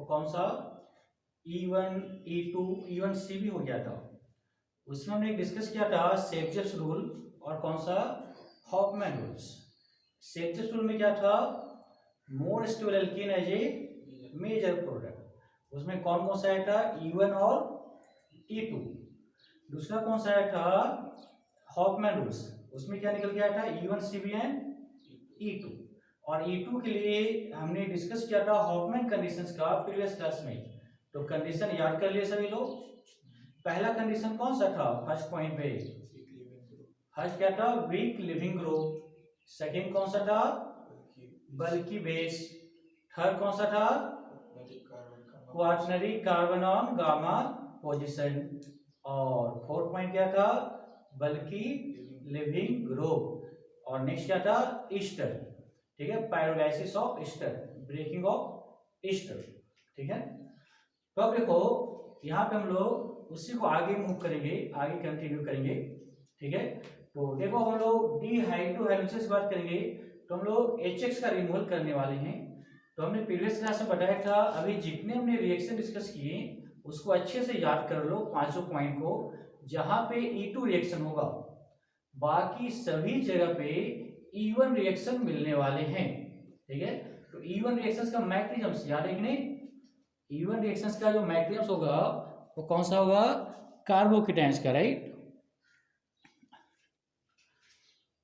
वो कौन सा, E1 E2 E1 C भी हो गया था। उसमें हमने डिस्कस किया था सेक्जेस रूल और कौन सा, हॉफमैन रूल्स। सेक्जेस रूल में क्या था, more stable alkene as a major product. उसमें कौन कौन सा आया था, E1 और E2। दूसरा कौन सा आया था, हॉफमैन रूल्स, उसमें क्या निकल के आया था, E1 CB एंड E2। और E2 के लिए हमने डिस्कस किया था हॉफमैन कंडीशंस का प्रीवियस क्लास में। तो कंडीशन याद कर लिए सभी लोग। पहला कंडीशन कौन सा था, फर्स्ट पॉइंट पे फर्स्ट क्या था, वीक लिविंग ग्रुप। सेकंड कौन सा था, बल्कि बेस। थर्ड कौन सा था, quaternary carbon on gamma position. और फोर्थ पॉइंट क्या था, बल्कि लिविंग ग्रुप। और नेक्स्ट क्या था, ईस्टर। ठीक है, pyrolysis of ester, breaking of ester. ठीक है, तो अब देखो यहाँ पे हम लोग उसी को आगे मूव करेंगे, आगे कंटिन्यू करेंगे। ठीक है, तो देखो हम लोग डिहाइड्रोहाइड्रोलिसिस की बात करेंगे तो हम लोग HX का रिमूवल करने वाले हैं। तो हमने प्रीवियस क्लास में बताया था, अभी जितने हमने रिएक्शन डिस्कस किए उसको अच्छे से याद कर लो, पांचों पॉइंट को। जहां पे E2 रिएक्शन होगा बाकी सभी जगह पे E1 रिएक्शन मिलने वाले हैं। ठीक है, तो E1 रिएक्शंस का मैग्नीशियम याद है कि नहीं, E1 रिएक्शंस का जो मैग्नीशियम होगा वो कौन सा होगा, कार्बोकेटायंस का, राइट।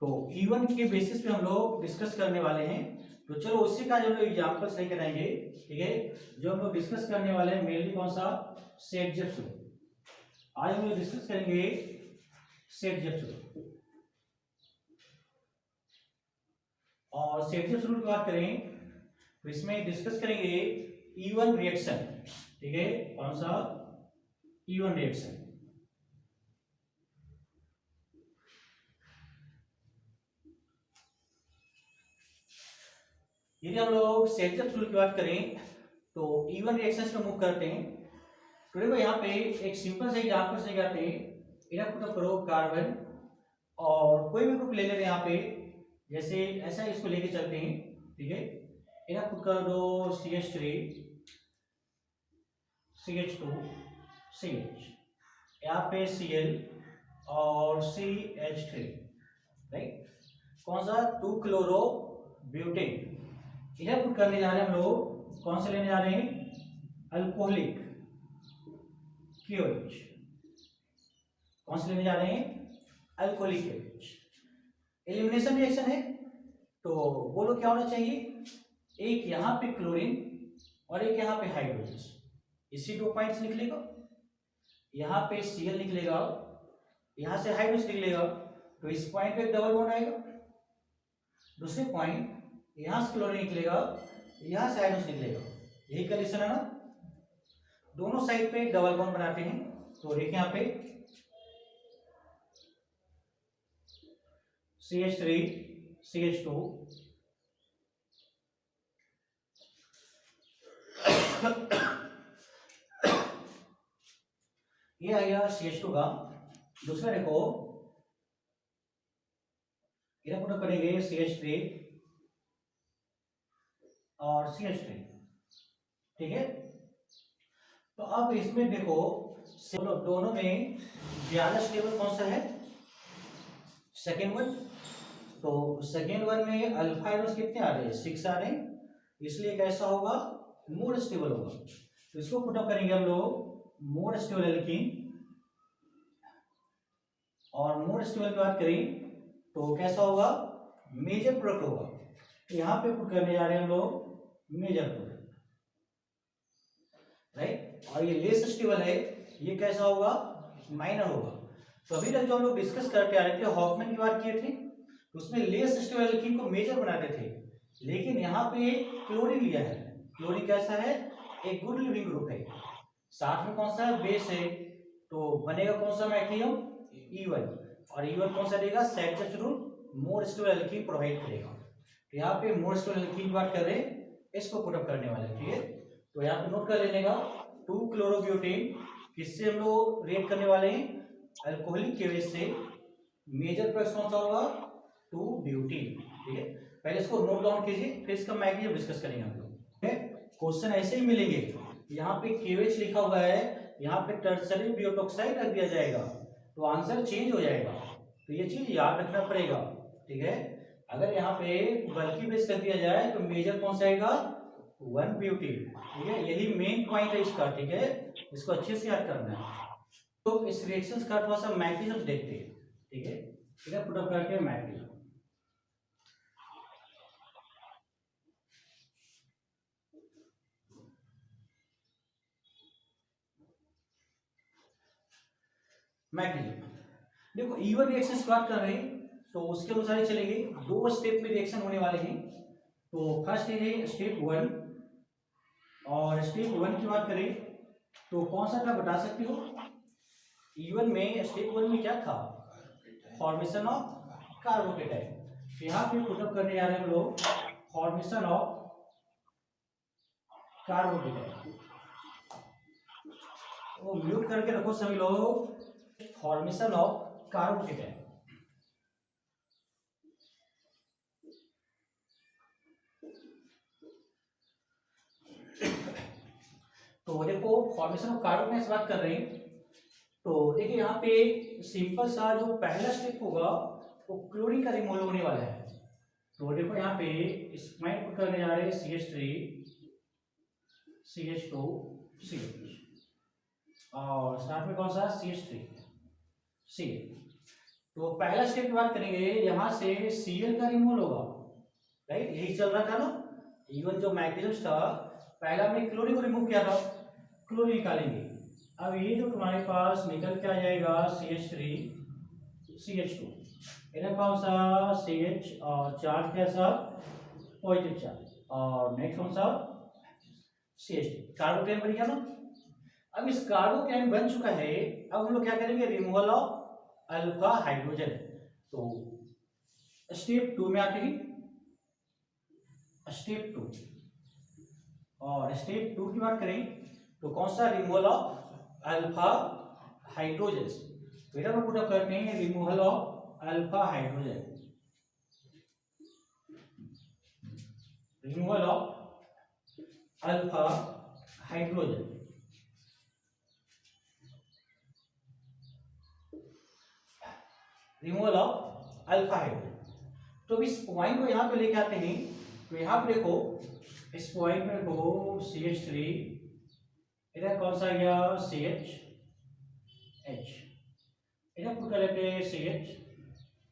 तो E1 के बेसिस पे हम लोग डिस्कस करने वाले हैं। तो चलो उसी का जो एग्जांपल्स लेकर आएंगे। ठीक है, जो हम लोग डिस्कस करने वाले हैं मेनली कौन सा, सेट-जेप्स रूल। आज हम लोग डिस्कस करेंगे सेट-जेप्स रूल। और सेट-जेप्स रूल की बात करें तो इसमें डिस्कस करेंगे E1 रिएक्शन। ठीक है, कौन सा, E1 रिएक्शन। यदि हम लोग सेट-जेप्स रूल की बात करें तो E1 रिएक्शंस में मूव करते हैं। तो देखो यहाँ पे एक सिंपल से एग्जांपल से जाते हैं। इन्हें पुट करो कार्बन और कोई भी ग्रुप ले ले रहे हैं यहाँ पे, जैसे ऐसा इसको लेके चलते हैं। ठीक है, इन्हें पुट कर दो CH3 CH2 CH, यहाँ पे Cl और CH3, राइट। कौन सा, 2 क्लोरो ब्यूटेन। इधर पुट करने जा रहे हैं हम लोग, कौन से लेने जा रहे हैं, अल्कोहलिक KOH। कौन से लेने जा रहे हैं, अल्कोहलिक KOH। एलिमिनेशन रिएक्शन है तो बोलो क्या होना चाहिए, एक यहाँ पे क्लोरीन और एक यहाँ पे हाइड्रोजन, इसी 2 पॉइंट्स निकलेगा। यहाँ पे Cl निकलेगा, यहाँ से हाइड्रोजन निकलेगा, तो इस पॉइंट पे एक डबल बॉन्ड आएगा। दूसरे पॉइंट यहाँ से क्लोरीन निकलेगा, यहाँ से हाइड्रोजन निकलेगा, यही कंडीशन है ना। दोनों साइड पे डबल बॉन्ड बनाते हैं। तो देखिए यहाँ पे CH3 CH2 ये आ गया CH2 का। दूसरा देखो इधर पुट करेंगे CH3 और CH3। ठीक है, तो अब इसमें देखो दोनों में ज्यादा स्टेबल कौन सा है, सेकेंड वन। तो सेकेंड वन में अल्फा आयरन कितने आ रहे हैं, 6 आ रहे हैं, इसलिए कैसा होगा, मोर स्टेबल होगा। तो इसको पुटअप करेंगे हम लोग मोर स्टेबल एल्कीन। और मोर स्टेबल की बात करें तो कैसा होगा, मेजर प्रोडक्ट होगा। तो यहाँ पे पुट करने जा रहे हैं हम लोग मेजर प्रोडक्ट, राइट। और ये लेस स्टेबल है, ये कैसा होगा, माइनर होगा। तो अभी तक जो हम लोग डिस्कस करते आ रहे थे, हॉफमैन की बात किए थे, तो उसमें लेस स्टेबल एल्कीन को मेजर बनाते थे। लेकिन यहाँ पे क्लोरीन लिया है, क्लोरीन कैसा है, एक गुड लिविंग ग्रुप है, साथ में कौन सा बेस है, तो बनेगा कौन सा मैग्नीशियम, E1। और E1 कौन सा देगा, Saytzeff's rule, more stable alkene provide करेगा। तो यहाँ पे मोर स्टेबल एल्कीन की बात कर रहे हैं, इसको पुटअप करने वाले। ठीक है, तो यहाँ पे नोट कर लेने का 2 क्लोरोब्यूटेन किससे हम लोग रिएक्ट करने वाले हैं, अल्कोहलिक KOH से। मेजर प्रोडक्ट कौन सा होगा, 2 ब्यूटीन। ठीक है, पहले इसको नोट डाउन कीजिए, फिर इसका मैग्नीशियम डिस्कस करेंगे हम लोग। क्वेश्चन ऐसे ही मिलेंगे, यहाँ पे KOH लिखा हुआ है, यहाँ पे टर्सरी ब्यूटोक्साइड रख दिया जाएगा, तो आंसर चेंज हो जाएगा। तो ये चीज याद रखना पड़ेगा, ठीक है। अगर यहाँ पे बल्कि बेस कर दिया जाए तो मेजर कौन सा आएगा, 1-ब्यूटील, ठीक है। यही मेन पॉइंट है इसका, ठीक है, इसको अच्छे से याद करना है। तो इस रिएक्शन का थोड़ा सा मैकेनिज्म देखते हैं, ठीक है, ठीक है, पुट अप करके मैकेनिज्म। मैकेनिज्म देखो, E1 रिएक्शन स्टार्ट कर रहे हैं तो उसके अनुसार ही चलेंगे। 2 स्टेप में रिएक्शन होने वाले हैं। तो फर्स्ट है स्टेप 1, और स्टेप 1 की बात करें तो कौन सा था बता सकते हो? E1 में स्टेप 1 में क्या था, फॉर्मेशन ऑफ कार्बोकेटाइन। यहाँ पे पुटअप करने जा रहे हैं हम लोग फॉर्मेशन ऑफ कार्बोकेटाइन। वो म्यूट करके रखो सभी लोग, फॉर्मेशन ऑफ कार्बोकेटाइन। तो देखो फॉर्मेशन ऑफ कार्बोकेटाइन से बात कर रहे हैं, तो देखिए यहाँ पे सिंपल सा जो पहला स्टेप होगा वो क्लोरीन का रिमूवल होने वाला है। तो देखो यहाँ पे इसमें पुट करने जा रहे हैं CH3 CH2 CH, और साथ में कौन सा CH3 Cl। तो पहला स्टेप की बात करेंगे, यहाँ से Cl का रिमूवल होगा, राइट, यही चल रहा था ना। इवन जो मैकेनिज्म था, पहला हमने क्लोरीन को रिमूव किया था, क्लोरीन निकालेंगे। अब ये जो तुम्हारे पास निकल के आ जाएगा CH3 CH2, इधर कौन सा CH और चार्ज कैसा, पॉजिटिव चार्ज, और नेक्स्ट कौन सा CH2, कार्बोकेटाइन बन गया ना। अब इस कार्बोकेटाइन बन चुका है, अब हम लोग क्या करेंगे, रिमूवल ऑफ अल्फा हाइड्रोजन। तो स्टेप 2 में आते हैं, स्टेप 2, और स्टेप 2 की बात करें तो कौन सा, रिमूवल ऑफ अल्फा हाइड्रोजन। तो इधर पुट अप करते हैं removal of alpha hydrogen, removal of alpha hydrogen. Removal of alpha hydrogen. तो इस पॉइंट को यहाँ पे लेके आते हैं, तो यहाँ पे देखो इस पॉइंट में देखो CH3, इधर कौन सा आ गया CH, इधर पुट कर लेते हैं CH,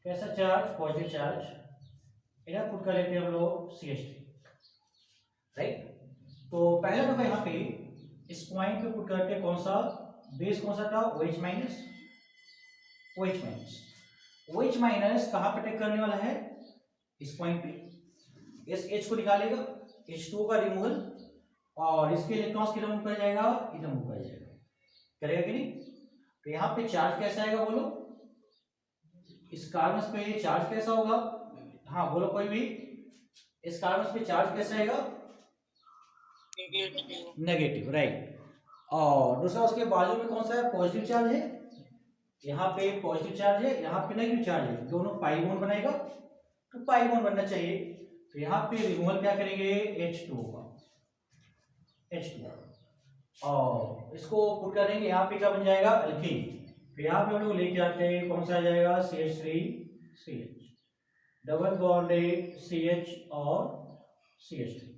कैसा चार्ज, पॉजिटिव चार्ज, इधर पुट कर लेते हैं हम लोग CH3, राइट। तो पहला दफा यहाँ पे इस पॉइंट पे पुट करते हैं कौन सा, बेस कौन सा था, OH minus, OH minus, OH minus कहाँ पे अटैक करने वाला है, इस पॉइंट पे। इस H को निकालेगा, H2 का रिमूवल, और इसके इलेक्ट्रॉन्स किधर मूव कर जाएगा, इधर मूव कर जाएगा, करेगा कि नहीं। तो यहाँ पे चार्ज कैसा आएगा बोलो, इस कार्बन पे चार्ज कैसा होगा, हाँ बोलो कोई भी, इस कार्बन पे चार्ज कैसा आएगा, नेगेटिव, राइट। और दूसरा उसके बाजू में कौन सा है, पॉजिटिव चार्ज है, यहाँ पे पॉजिटिव चार्ज है, यहाँ पे नेगेटिव चार्ज है, दोनों पाई बॉन्ड बनाएगा, तो पाई बॉन्ड बनना चाहिए। तो यहाँ पे रिमूवल क्या करेंगे, H2 का, H2, और इसको पुट करेंगे, यहाँ पे क्या बन जाएगा, अल्कीन। फिर यहाँ पे हम लोग लेके आते हैं, कौन सा आ जाएगा, CH3 CH, double bond CH और CH3।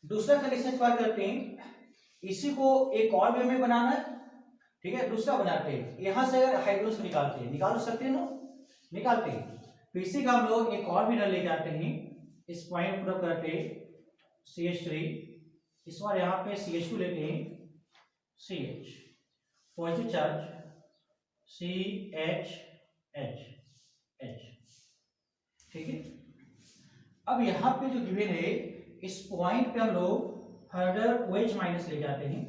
दूसरा कंडीशन बात करते हैं, इसी को एक और वे में बनाना है, ठीक है। दूसरा बनाते हैं, यहां से अगर हाइड्रोजन निकालते हैं, निकाल सकते हैं ना, निकालते हैं, तो इसी का हम लोग एक और मिनरल लेके आते हैं, इस पॉइंट पर करते हैं CH3, इस बार यहाँ पे CH2 लेते हैं, CH, positive charge CH H, ठीक है। अब यहाँ पे जो गिवन है, इस पॉइंट पे हम लोग फर्दर OH माइनस लेके आते हैं,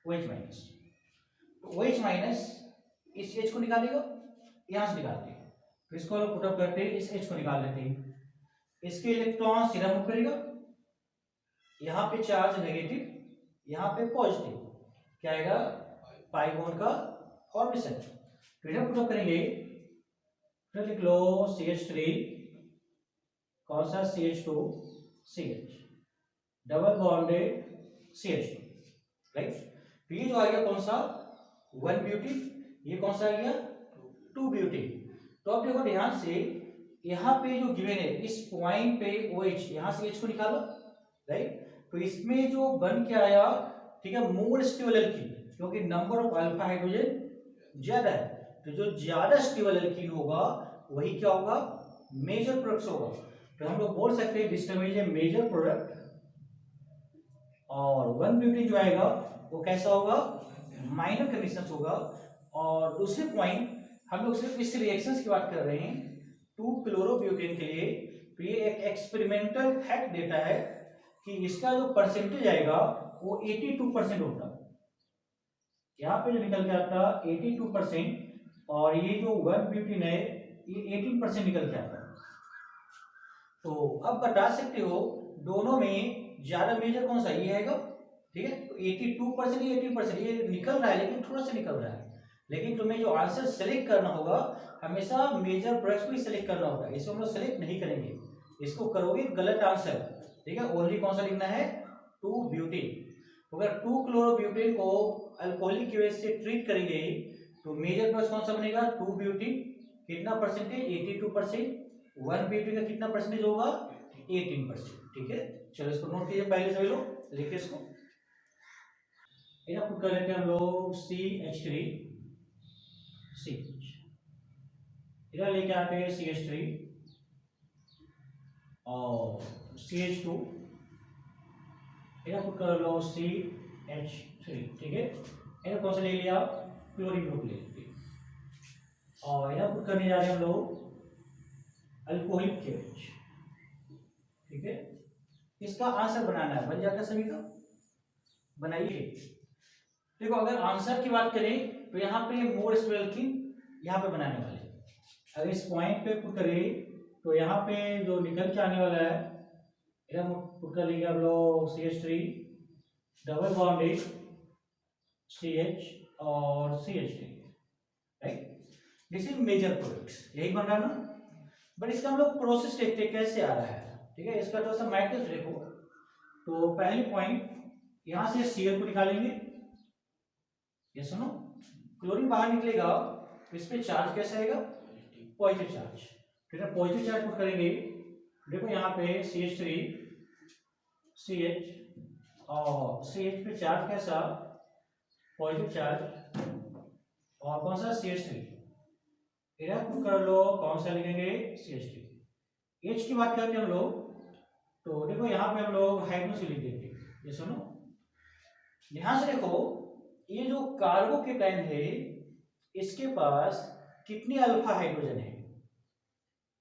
OH माइनस, OH माइनस इस H को निकालेगा, यहां से निकालते हैं, तो इसको हम पुट अप करते हैं, इस H को निकाल लेते हैं, इसके इलेक्ट्रॉन सीधा मूव करेगा, यहाँ पे चार्ज नेगेटिव, यहाँ पे पॉजिटिव, क्या आएगा, पाई बॉन्ड का फॉर्मेशन। तो इधर पुट अप करेंगे, फिर लिख लो CH3, कौन सा CH2 CH, double bonded CH2, right. तो ये जो आ गया कौन सा 1 ब्यूटीन, ये कौन सा आ गया 2 ब्यूटीन। तो अब देखो ध्यान से, यहाँ पे जो गिवन है इस पॉइंट पे OH, यहाँ से H को निकालो, राइट। तो इसमें जो बन के आया, ठीक है, मोर स्टेबल एल्कीन, क्योंकि नंबर ऑफ अल्फा हाइड्रोजन ज्यादा है, तो जो ज्यादा स्टेबल एल्कीन होगा वही क्या होगा मेजर प्रोडक्ट होगा। तो हम लोग बोल सकते हैं disturb is a major product, और 1 ब्यूटीन जो आएगा वो कैसा होगा माइनर कंडीशंस होगा। और दूसरे पॉइंट, हम लोग सिर्फ इस रिएक्शंस की बात कर रहे हैं 2 क्लोरोब्यूटेन के लिए। तो ये एक एक्सपेरिमेंटल फैक्ट देता है कि इसका जो परसेंटेज आएगा वो 82% होता है। यहाँ पे जो निकल के आता 82%, और ये जो 1 ब्यूटीन है ये 18% निकल के आता है। तो अब बता सकते हो दोनों में ज्यादा मेजर कौन सा ये आएगा, ठीक है। तो 82% ये 18% ये निकल रहा है, लेकिन थोड़ा सा निकल रहा है। लेकिन तुम्हें जो आंसर सेलेक्ट करना होगा हमेशा मेजर प्रोडक्ट्स को ही सेलेक्ट करना होगा, इसको हम लोग सेलेक्ट नहीं करेंगे, इसको करोगे गलत आंसर, ठीक है। ओनली कौन सा लिखना है 2 ब्यूटीन। अगर 2 क्लोरोब्यूटेन को अल्कोहलिक की वजह से ट्रीट करेंगे तो मेजर प्रोडक्ट कौन सा बनेगा 2 ब्यूटीन, कितना परसेंटेज 82%, 1 ब्यूटीन का कितना परसेंटेज होगा 18%, ठीक है। चलो इसको नोट कीजिए, पहले सभी लोग लिखिए इसको। इधर पुट कर लेते हैं हम लोग CH3, इधर लेके आते हैं CH3 और CH2, इधर पुट कर लो CH3, ठीक है। इधर कौन सा ले लिया क्लोरीन ग्रुप ले लिया, और इधर पुट करने जा रहे हैं हम लोग अल्कोहलिक KH, ठीक है। इसका आंसर बनाना है, बन जाता सभी का, बनाइए। देखो अगर आंसर की बात करें तो यहाँ पे मोर स्टेबल एल्कीन यहाँ पे बनाने वाले, अगर इस पॉइंट पे पुट करें तो यहाँ पे जो निकल के आने वाला है इधर पुट कर लेंगे हम लोग CH3 डबल बॉन्डेड CH और CH3, right. This is major products, यही बन रहा है ना। बट इसका हम लोग प्रोसेस देखते हैं कैसे आ रहा है, ठीक है। इसका थोड़ा सा मैट्रिक्स देखो। तो पहली पॉइंट यहाँ से Cl को निकालेंगे, ये सुनो, क्लोरीन बाहर निकलेगा तो इस पे चार्ज कैसे आएगा पॉजिटिव चार्ज, ठीक है। पॉजिटिव चार्ज पुट करेंगे, देखो यहाँ पे CH3 CH और CH पे चार्ज कैसा पॉजिटिव चार्ज, और कौन सा CH3, इधर पुट कर लो, कौन सा लिखेंगे CH3। H की बात करते हैं हम लोग, तो देखो यहाँ पे हम लोग हाइड्रोक्सी लिख देंगे, ये सुनो। ध्यान से देखो, ये जो कार्बोकेटाइन है इसके पास कितनी अल्फा हाइड्रोजन है,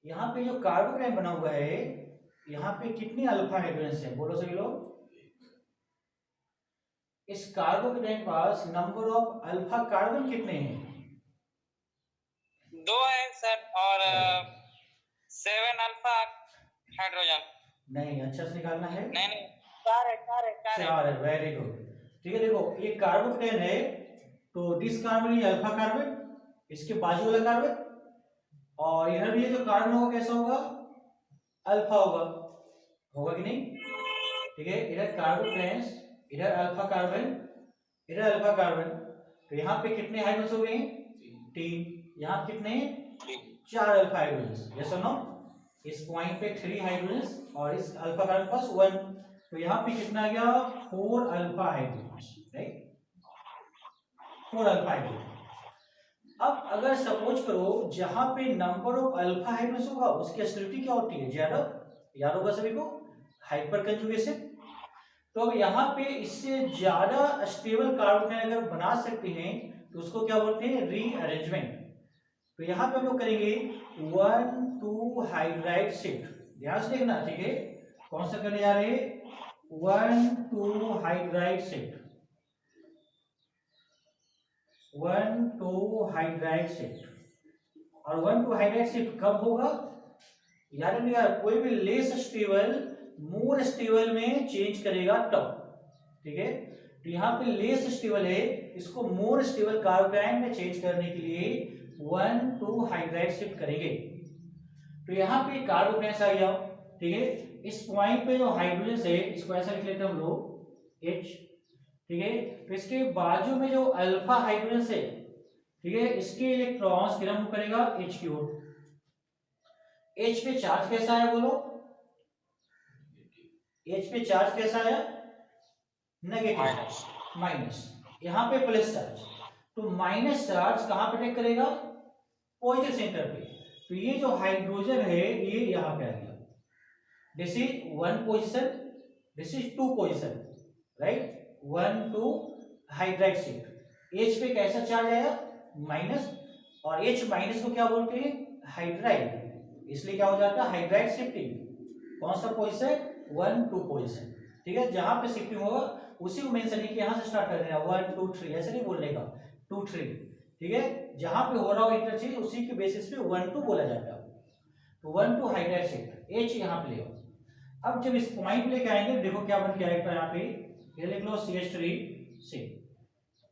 यहाँ पे जो कार्बोकेटाइन बना हुआ है यहाँ पे कितनी अल्फा हाइड्रोजन है, बोलो सभी लोग। इस कार्बोकेटाइन के पास नंबर ऑफ अल्फा कार्बन कितने हैं 2 है सर, और 7 अल्फा हाइड्रोजन। नहीं, अच्छा से निकालना है। नहीं 4 है, वेरी गुड, ठीक है। देखो ये कार्बोकेटाइन है, तो this carbon is alpha carbon, इसके बाजू वाला कार्बन, और इधर भी ये जो कार्बन होगा कैसा होगा अल्फा होगा, होगा कि नहीं, ठीक है। इधर कार्बोकेटाइन, इधर अल्फा कार्बन, इधर अल्फा कार्बन, तो यहाँ पे कितने हाइड्रोजन हो गए 3, यहाँ कितने 4 अल्फा हाइड्रोजन, यस और नो। इस पॉइंट पे 3 हाइड्रोजन और इस अल्फा कार्बन के पास 1, तो यहाँ पे कितना आ गया 4 alpha hydrogen, right, 4 alpha hydrogen. अब अगर सपोज करो जहां पे नंबर ऑफ अल्फा हाइड्रोजन होगा उसकी एसिडिटी क्या होती है ज्यादा, याद होगा सभी को हाइपर कंजुगेशन। तो अब यहाँ पे इससे ज्यादा स्टेबल कार्बोकेटाइन अगर बना सकते हैं तो उसको क्या बोलते हैं रीअरेंजमेंट। तो यहाँ पे हम लोग करेंगे 1,2 हाइड्राइड शिफ्ट, ध्यान से देखना, ठीक है। कौन सा करने जा रहे हैं 1,2 हाइड्राइड शिफ्ट, 1,2 हाइड्राइड शिफ्ट, और 1,2 हाइड्राइड शिफ्ट कब होगा याद नहीं यार, कोई भी लेस स्टेबल मोर स्टेबल में चेंज करेगा तब, ठीक है। तो यहाँ पे लेस स्टेबल है, इसको मोर स्टेबल कार्बोकेटाइन में चेंज करने के लिए 1,2 हाइड्राइड शिफ्ट करेंगे। तो यहाँ पे कार्बोकेटाइन आ गया, ठीक है। इस पॉइंट पे जो हाइड्रोजन है इसको ऐसा लिख लेते हैं हम लोग H, ठीक है। तो इसके बाजू में जो अल्फा हाइड्रोजन है, ठीक है, इसके इलेक्ट्रॉन्स फिर हम करेगा H की ओर। H पे चार्ज कैसा है बोलो, H पे चार्ज कैसा है, नेगेटिव, माइनस। यहाँ पे प्लस चार्ज, तो माइनस चार्ज कहां पे अटैक करेगा, पॉजिटिव सेंटर पे। तो ये जो हाइड्रोजन है ये यहाँ पे आ गया, this is 1 position, this is 2 position, right, 1 2 hydride shift. H पे कैसा चार्ज आया, माइनस, और H माइनस को क्या बोलते हैं, हाइड्राइड, इसलिए क्या हो जाता है हाइड्राइड शिफ्टिंग। कौन सा पोजीशन, 1 2 पोजीशन, ठीक है। जहां पे शिफ्टिंग होगा उसी को मेंशन कि यहां से स्टार्ट कर देना, 1 2 3 ऐसे नहीं बोलने का, 2 3, ठीक है। जहां पे हो रहा हो इंटरचेंज उसी के बेसिस पे 1 2 बोला जाता है। तो 1 2 हाइड्राइड शिफ्ट, H यहां पे ले आओ। अब जब इस पॉइंट लेके आएंगे देखो क्या बन के आएगा, यहाँ पे ये लिख लो CH3C,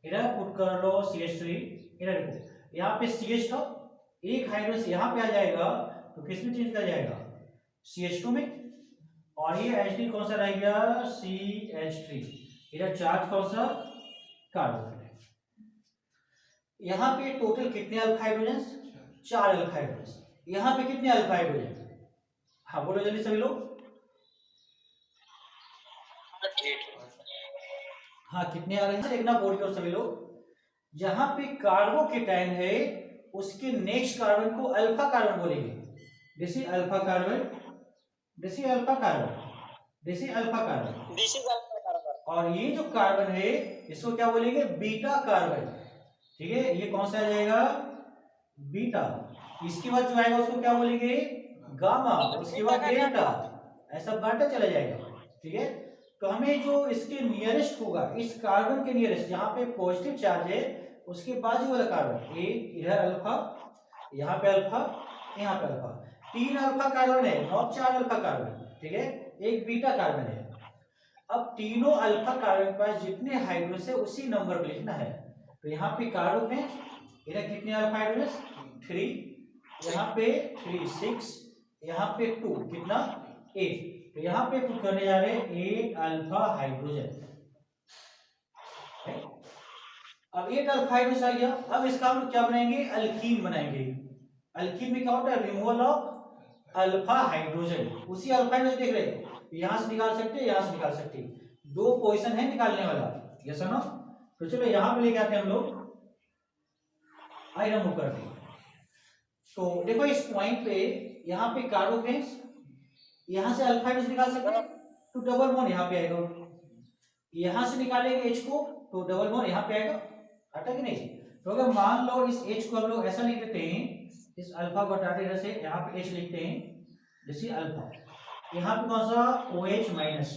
इधर पुट कर लो CH3, इधर देखो यहाँ पे CH था, एक हाइड्रोजन यहाँ पे आ जाएगा तो किस में चेंज कर जाएगा, CH2 में, और ये H3 कौन सा रह गया, CH3, इधर चार्ज कौन सा, कार्बन। यहाँ पे टोटल कितने अल्फा हाइड्रोजन, 4 अल्फा हाइड्रोजन। यहाँ पे कितने अल्फा हाइड्रोजन, हाँ बोलो जल्दी सभी लोग, हाँ कितने आ रहे हैं देखना बोर्ड की ओर सभी लोग। जहां पे कार्बोकेटाइन है उसके नेक्स्ट कार्बन को अल्फा कार्बन बोलेंगे, this is alpha carbon, this is alpha carbon, this is alpha carbon, this is alpha carbon, और ये जो कार्बन है इसको क्या बोलेंगे, बीटा कार्बन, ठीक है। ये कौन सा आ जाएगा, बीटा। इसके बाद जो आएगा उसको क्या बोलेंगे, गामा, उसके बाद डेल्टा, ऐसा बढ़ता चला जाएगा, ठीक है। तो हमें जो इसके नियरेस्ट होगा, इस कार्बन के नियरेस्ट जहां पे पॉजिटिव चार्ज है उसके बाजू वाला कार्बन, एक इधर अल्फा, यहाँ पे अल्फा, यहाँ पे अल्फा, 3 अल्फा कार्बन है, नॉट 4 अल्फा कार्बन, ठीक है, एक बीटा कार्बन है। अब तीनों अल्फा कार्बन के पास जितने हाइड्रोजन है उसी नंबर पे लिखना है। तो यहाँ पे कार्बन में इधर कितने अल्फा हाइड्रोजन, 3, यहाँ पे 3 6, यहाँ पे 2 कितना 8, तो यहाँ पे पुट करने जा रहे हैं 8 अल्फा हाइड्रोजन। अब 8 अल्फा हाइड्रोजन आ गया, अब इसका हम लोग क्या बनाएंगे, अल्कीन बनाएंगे। अल्कीन में क्या होता है, रिमूवल ऑफ अल्फा हाइड्रोजन। उसी अल्फा हाइड्रोजन देख रहे हैं, यहां से निकाल सकते हैं, यहां से निकाल सकते हैं, 2 पोजीशन है निकालने वाला, यस और नो। तो चलो यहां पे लेके आते हैं हम लोग, आयरन मुकर के। तो देखो इस पॉइंट पे यहाँ पे कार्बोकेन, यहां से अल्फा हाइड्रोजन निकाल सकते हैं तो डबल बॉन्ड यहाँ पे आएगा, यहां से निकालेंगे H को तो डबल बॉन्ड यहाँ पे आएगा, आता कि नहीं। तो अगर मान लो इस H को हम लोग ऐसा लिख देते हैं, इस अल्फा को हटाते हैं, जैसे यहाँ पे H लिखते हैं, जैसे अल्फा, यहाँ पे कौन सा OH माइनस,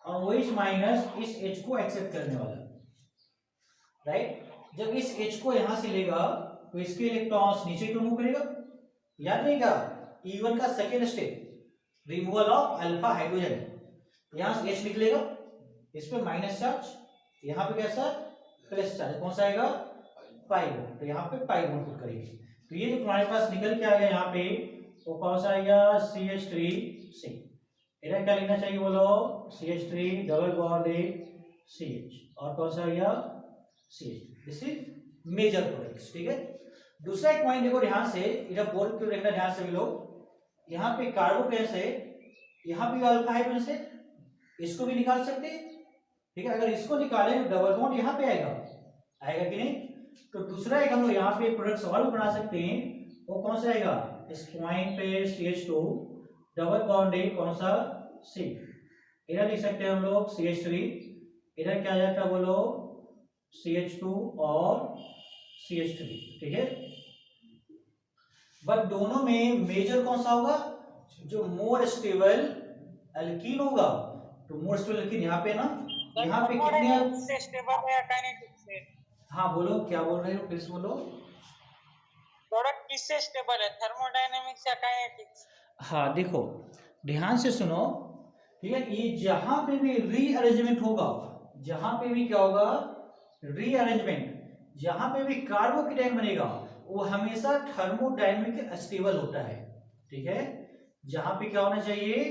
और OH माइनस इस H को एक्सेप्ट करने वाला, राइट। जब इस H को यहां से लेगा तो इसके इलेक्ट्रॉन्स नीचे क्यों मूव करेगा, याद रहेगा E1 का second step, removal of alpha hydrogen. यहां से H निकलेगा, इस पे माइनस चार्ज, यहाँ पे कैसा प्लस चार्ज, कौन सा आएगा, पाई बॉन्ड, तो यहाँ पे पाई बॉन्ड पुट करेंगे। तो ये जो तुम्हारे पास निकल के आ गया यहाँ पे वो कौन सा आएगा, CH3C। इधर क्या लिखना चाहिए बोलो, CH3 डबल बॉन्ड CH, और कौन सा आएगा CH, this is major products, ठीक है। दूसरा एक पॉइंट देखो ध्यान से, इधर बोर्ड क्यों देखना ध्यान से भी लोग, यहाँ पे कार्बोकेन है, यहाँ पे अल्फा हाइड्रोजन है, इसको भी निकाल सकते हैं, ठीक है। अगर इसको निकाले तो डबल बॉन्ड यहाँ पे आएगा, आएगा कि नहीं। तो दूसरा एक हम लोग यहाँ पे प्रोडक्ट और भी बना सकते हैं, वो कौन सा आएगा, इस पॉइंट पे CH2 डबल बॉन्ड है, कौन सा C, इधर लिख सकते हैं हम लोग CH3, इधर क्या आ जाता है बोलो CH2 और CH3, ठीक है। बट दोनों में मेजर कौन सा होगा, जो मोर स्टेबल अल्कीन होगा। तो मोर स्टेबल अल्कीन यहाँ पे ना, यहाँ पे कितने से स्टेबल है काइनेटिक से, हाँ बोलो क्या बोल रहे हो, फिर से बोलो, प्रोडक्ट किससे स्टेबल है, थर्मोडायनेमिक्स या काइनेटिक्स। हाँ देखो ध्यान से सुनो, ठीक है। ये जहां पे भी रीअरेंजमेंट होगा, जहां पे भी क्या होगा, रीअरेंजमेंट, जहां पे भी कार्बोकेटाइन बनेगा वो हमेशा थर्मोडायनेमिक स्टेबल होता है, ठीक है। जहां पे क्या होना चाहिए,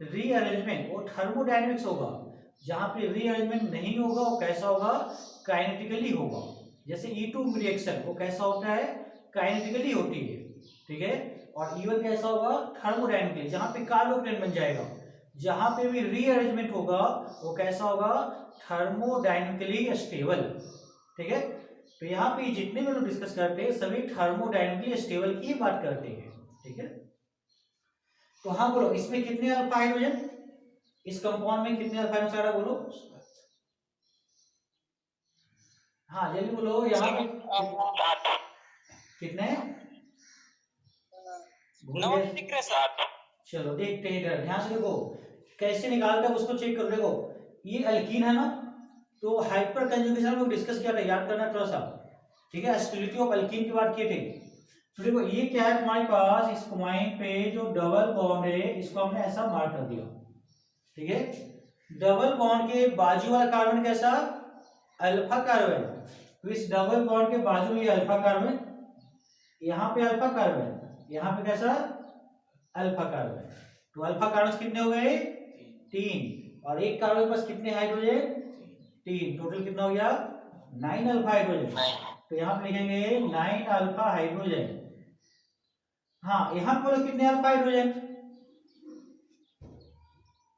रीअरेंजमेंट, वो थर्मोडायनेमिक्स होगा। जहां पे रीअरेंजमेंट नहीं होगा वो कैसा होगा, काइनेटिकली होगा। जैसे E2 रिएक्शन वो कैसा होता है, काइनेटिकली होती है, ठीक है। और E1 कैसा होगा, थर्मोडायनेमिकली, जहां पे कार्बोक्टेन बन जाएगा। जहां पे भी रीअरेंजमेंट होगा वो कैसा होगा, थर्मोडायनेमिकली स्टेबल, ठीक है। तो यहाँ पे जितने भी लोग डिस्कस करते हैं सभी थर्मोडायनेमिकली स्टेबल की बात करते हैं, ठीक है। तो हाँ बोलो, इसमें कितने अल्फा हाइड्रोजन, इस कंपाउंड में कितने अल्फा हाइड्रोजन सारा बोलो, हाँ जल्दी बोलो। यहाँ पे कितने, भूल नॉन गए, डिक्रेशन। चलो देखते हैं इधर ध्यान से देखो कैसे निकालता है उसको चेक करो। देखो ये अल्कीन है ना, तो हाइपर कंजुगेशन हम लोग डिस्कस किया था, याद करना थोड़ा सा, ठीक है। स्टेबिलिटी ऑफ अल्कीन की बात किए थे। तो देखो ये क्या है तुम्हारे पास, इस पॉइंट पे जो डबल बॉन्ड है इसको हमने ऐसा मार्क कर दिया, ठीक है। डबल बॉन्ड के बाजू वाला कार्बन कैसा, अल्फा कार्बन। तो इस डबल बॉन्ड के बाजू में ये अल्फा कार्बन, यहाँ पे अल्फा कार्बन, यहाँ पे कैसा अल्फा कार्बन। तो अल्फा कार्बन कितने हो गए, 3, और एक कार्बन के पास कितने हाइड्रोजन, 3, टोटल कितना हो गया, 9 अल्फा हाइड्रोजन। तो यहाँ पे लिखेंगे 9 अल्फा हाइड्रोजन। हाँ यहाँ पे बोलो कितने अल्फा हाइड्रोजन,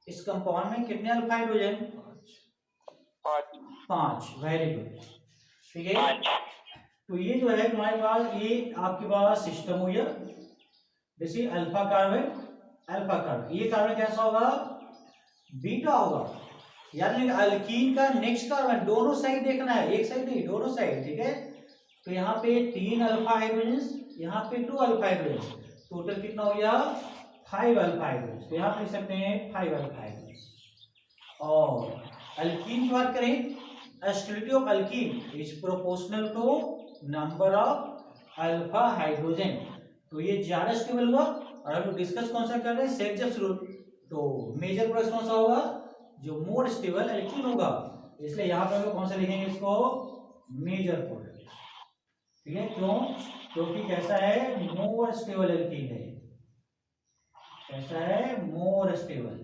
इस कंपाउंड में कितने अल्फा हाइड्रोजन, 5, वेरी गुड, ठीक है। तो ये जो है तुम्हारे पास, ये आपके पास सिस्टम हो गया, जैसे अल्फा कार्बन, अल्फा कार्बन, ये कार्बन कैसा होगा, बीटा होगा। यानी अल्कीन का नेक्स्ट कार्बन दोनों साइड देखना है, एक साइड नहीं दोनों साइड, ठीक है। तो यहाँ पे 3 अल्फा हाइड्रोजन, यहाँ पे 2 अल्फा हाइड्रोजन, टोटल कितना हो गया 5 अल्फा हाइड्रोजन। तो यहाँ पे लिख सकते हैं 5 अल्फा हाइड्रोजन। और अल्कीन की बात करें, stability of alkene is proportional to number of alpha hydrogen. तो ये ज्यादा स्टेबल होगा। और हम लोग डिस्कस कौन सा कर रहे हैं, सेट रूल। तो मेजर प्रोडक्ट कौन सा होगा, जो मोर स्टेबल एल्कीन होगा। इसलिए यहाँ पे हम लोग कौन सा लिखेंगे इसको, मेजर प्रोडक्ट, ठीक है। क्यों, क्योंकि कैसा है, मोर स्टेबल एल्कीन है, कैसा है, मोर स्टेबल,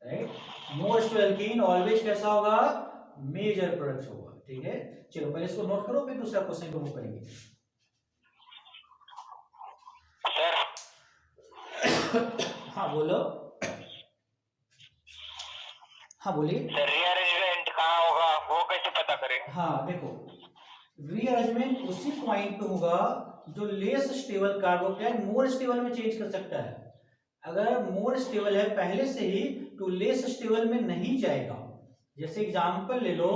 राइट। मोर स्टेबल एल्कीन ऑलवेज कैसा होगा, मेजर प्रोडक्ट होगा, ठीक है। चलो पहले इसको नोट करो, फिर दूसरा क्वेश्चन को मूव करेंगे। हाँ बोलो, हाँ बोलिए। रीअरेंजमेंट कहाँ होगा, वो कैसे पता करें? हाँ देखो, रीअरेंजमेंट उसी पॉइंट पे होगा जो लेस स्टेबल कार्बोक्टाइल मोर स्टेबल में चेंज कर सकता है। अगर मोर स्टेबल है पहले से ही तो लेस स्टेबल में नहीं जाएगा। जैसे एग्जांपल ले लो,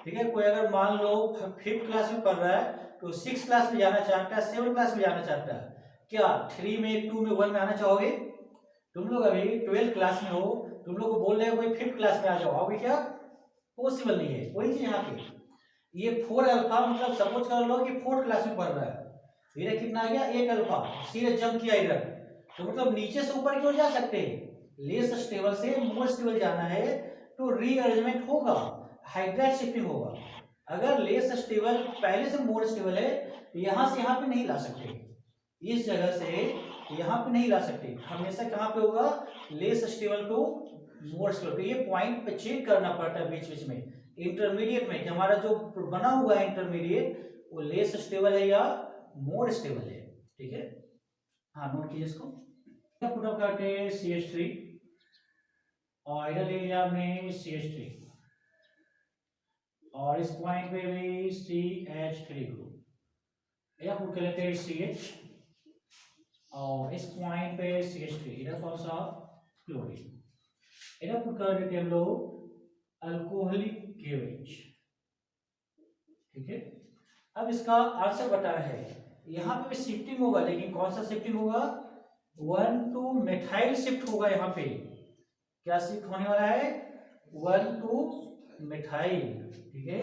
ठीक है। कोई अगर मान लो 5th क्लास में पढ़ रहा है तो 6th क्लास में जाना चाहता है, 7th क्लास में जाना चाहता है, क्या 3 में 2 में 1 में आना चाहोगे? तुम लोग अभी 12th क्लास में हो, तुम लोग को बोल रहे हो कोई 5th क्लास में आ जाओ, अभी क्या पॉसिबल नहीं है। वही चीज यहाँ पे, ये 4 अल्फा, मतलब सपोज कर लो कि 4th क्लास में पढ़ रहा है, इधर कितना आ गया 8 अल्फा, सीधे जंप किया इधर, तो मतलब नीचे से ऊपर क्यों जा सकते हैं, लेस स्टेबल से मोर स्टेबल जाना है तो रीअरेंजमेंट होगा, हाइड्राइड शिफ्टिंग होगा। अगर लेस स्टेबल पहले से मोर स्टेबल है तो यहाँ से यहाँ पे नहीं ला सकते, इस जगह से यहाँ पे नहीं ला सकते, हमेशा कहाँ पे होगा, less stable to more stable. तो ये पॉइंट पे चेक करना पड़ता है बीच बीच में, इंटरमीडिएट में, कि हमारा जो बना हुआ है इंटरमीडिएट वो लेस स्टेबल है या मोर स्टेबल है, ठीक है। हाँ नोट कीजिए इसको। पुट अप करते हैं CH3 और इधर ले लिया हमने CH3 और इस पॉइंट पे भी CH3 ग्रुप, इधर पुट कर लेते हैं CH और इस पॉइंट पे CH3, इधर कौन सा क्लोरीन, इधर पुट कर देते हैं हम लोग अल्कोहलिक KOH, ठीक है। अब इसका आंसर बता है, यहाँ पे भी शिफ्टिंग होगा, लेकिन कौन सा शिफ्टिंग होगा, 1 to मेथाइल शिफ्ट होगा। यहाँ पे क्या शिफ्ट होने वाला है, 1 to मेथाइल, ठीक है।